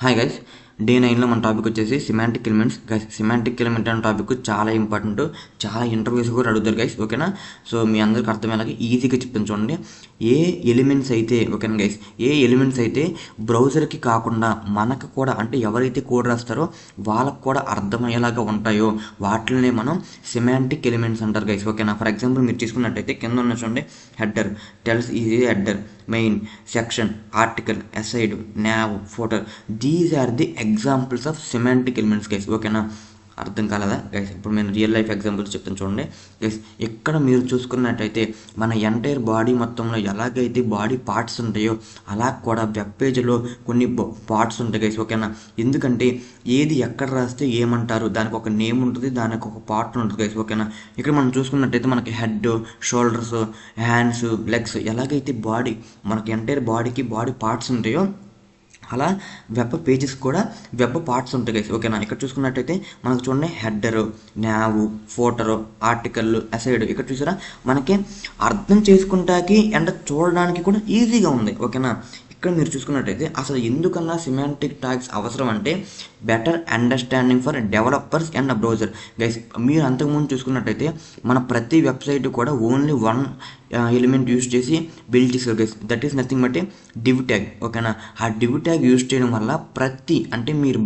Hi guys, day 9లో మన topic వచ్చేసి semantic elements. Guys, semantic element అనే టాపిక్ చాలా ఇంపార్టెంట్, చాలా ఇంటర్వ్యూస్ కూడా అడుగుతారు గైస్. ఓకేనా? సో మీ అందరికి అర్థమయ్యేలాగా ఈజీగా చెప్తాను చూడండి. ఏ ఎలిమెంట్స్ అయితే ఓకేనా గైస్, ఏ ఎలిమెంట్స్ అయితే బ్రౌజర్కి కాకుండా మనకు కూడా, అంటే ఎవరైతే కోడ్ రాస్తారో వాళ్ళకు కూడా అర్థమయ్యేలాగా ఉంటాయో వాటినే మనం సిమాంటిక్ ఎలిమెంట్స్ అంటారు గైస్. ఓకేనా? ఫర్ ఎగ్జాంపుల్ మీరు తీసుకున్నట్టయితే కింద ఉన్న చూడండి, header tells is header, main, section, article, aside, nav, footer. These are the examples of semantic elements guys. ఓకేనా? అర్థం కాలేదా గైస్? ఇప్పుడు నేను రియల్ లైఫ్ ఎగ్జాంపుల్స్ చెప్తాను చూడండి గైస్. ఇక్కడ మీరు చూసుకున్నట్టయితే మన ఎంటైర్ బాడీ మొత్తంలో ఎలాగైతే బాడీ పార్ట్స్ ఉంటాయో అలా కూడా వెబ్ పేజ్లో కొన్ని పార్ట్స్ ఉంటాయి గైస్. ఓకేనా? ఎందుకంటే ఏది ఎక్కడ రాస్తే ఏమంటారు, దానికి ఒక నేమ్ ఉంటుంది, దానికి ఒక పార్ట్ ఉంటుంది గైస్. ఓకేనా? ఇక్కడ మనం చూసుకున్నట్టయితే మనకి హెడ్, షోల్డర్స్, హ్యాండ్స్, లెగ్స్, ఎలాగైతే బాడీ మనకి ఎంటైర్ బాడీకి బాడీ పార్ట్స్ ఉంటాయో అలా వెబ్ పేజెస్ కూడా వెబ్ పార్ట్స్ ఉంటాయి గైస్. ఓకేనా? ఇక్కడ చూసుకున్నట్టయితే మనకు చూడండి, హెడ్డరు, nav, ఫోటరు, ఆర్టికల్, అసైడ్. ఇక్కడ చూసారా, మనకి అర్థం చేసుకుంటాకి అండ్ చూడడానికి కూడా ఈజీగా ఉంది. ఓకేనా? ఇక్కడ మీరు చూసుకున్నట్టయితే అసలు ఎందుకన్నా సిమాంటిక్ ట్యాగ్స్ అవసరం అంటే better understanding for developers and browser guys. మీరు అంతకుముందు చూసుకున్నట్టయితే మన ప్రతి వెబ్సైట్ కూడా ఓన్లీ వన్ ఎలిమెంట్ యూజ్ చేసి బిల్డ్ చేశారు guys. That is nothing but div tag. ఓకేనా? ఆ డివ్ ట్యాగ్ యూజ్ చేయడం వల్ల అంటే మీరు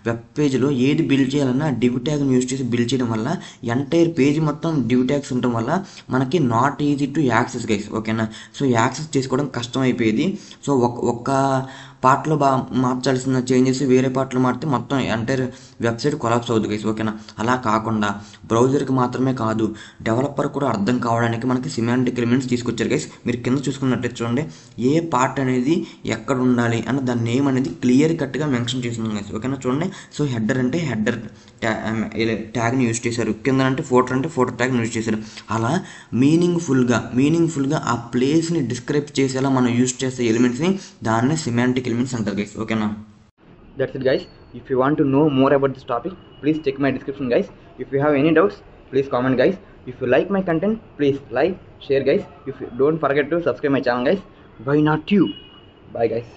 వెబ్ పేజ్లో ఏది బిల్డ్ చేయాలన్నా డివ్ ట్యాగ్ని యూజ్ చేసి బిల్డ్ చేయడం వల్ల ఎంటైర్ పేజ్ మొత్తం డివ్ ట్యాగ్స్ ఉండటం వల్ల మనకి not easy to access guys. ఓకేనా? సో యాక్సెస్ చేసుకోవడం కష్టం అయిపోయేది. సో ఒక్క పార్ట్లో మార్చాల్సిన చేంజెస్ వేరే పార్ట్లో మారితే మొత్తం ఎంటైర్ వెబ్సైట్ కొలాప్స్ అవుతుంది గైస్. ఓకేనా? అలా కాకుండా బ్రౌజర్కి మాత్రమే కాదు, డెవలపర్ కూడా అర్థం కావడానికి మనకి సిమాంటిక్ ఎలిమెంట్స్ తీసుకొచ్చారు గైస్. మీరు కింద చూసుకున్నట్టయితే చూడండి, ఏ పార్ట్ అనేది ఎక్కడ ఉండాలి అని దాని నేమ్ అనేది క్లియర్ కట్గా మెన్షన్ చేస్తుంది గైస్. ఓకేనా? చూడండి, సో హెడర్ అంటే హెడర్ ట్యాగ్ని యూజ్ చేశారు, కింద అంటే ఫోటో ట్యాగ్ని యూజ్ చేశారు. అలా మీనింగ్ఫుల్గా ఆ ప్లేస్ని డిస్క్రైబ్ చేసేలా మనం యూజ్ చేసే ఎలిమెంట్స్ని దాన్నే సిమాంటిక్ ఎలిమెంట్స్ అంటారు guys. ఓకేనా? That's it guys. If you want to know more about this topic, please check my description guys. If you have any doubts, please comment guys. If you like my content, please like, share guys. If you don't forget to subscribe my channel guys. Why not you? Bye guys.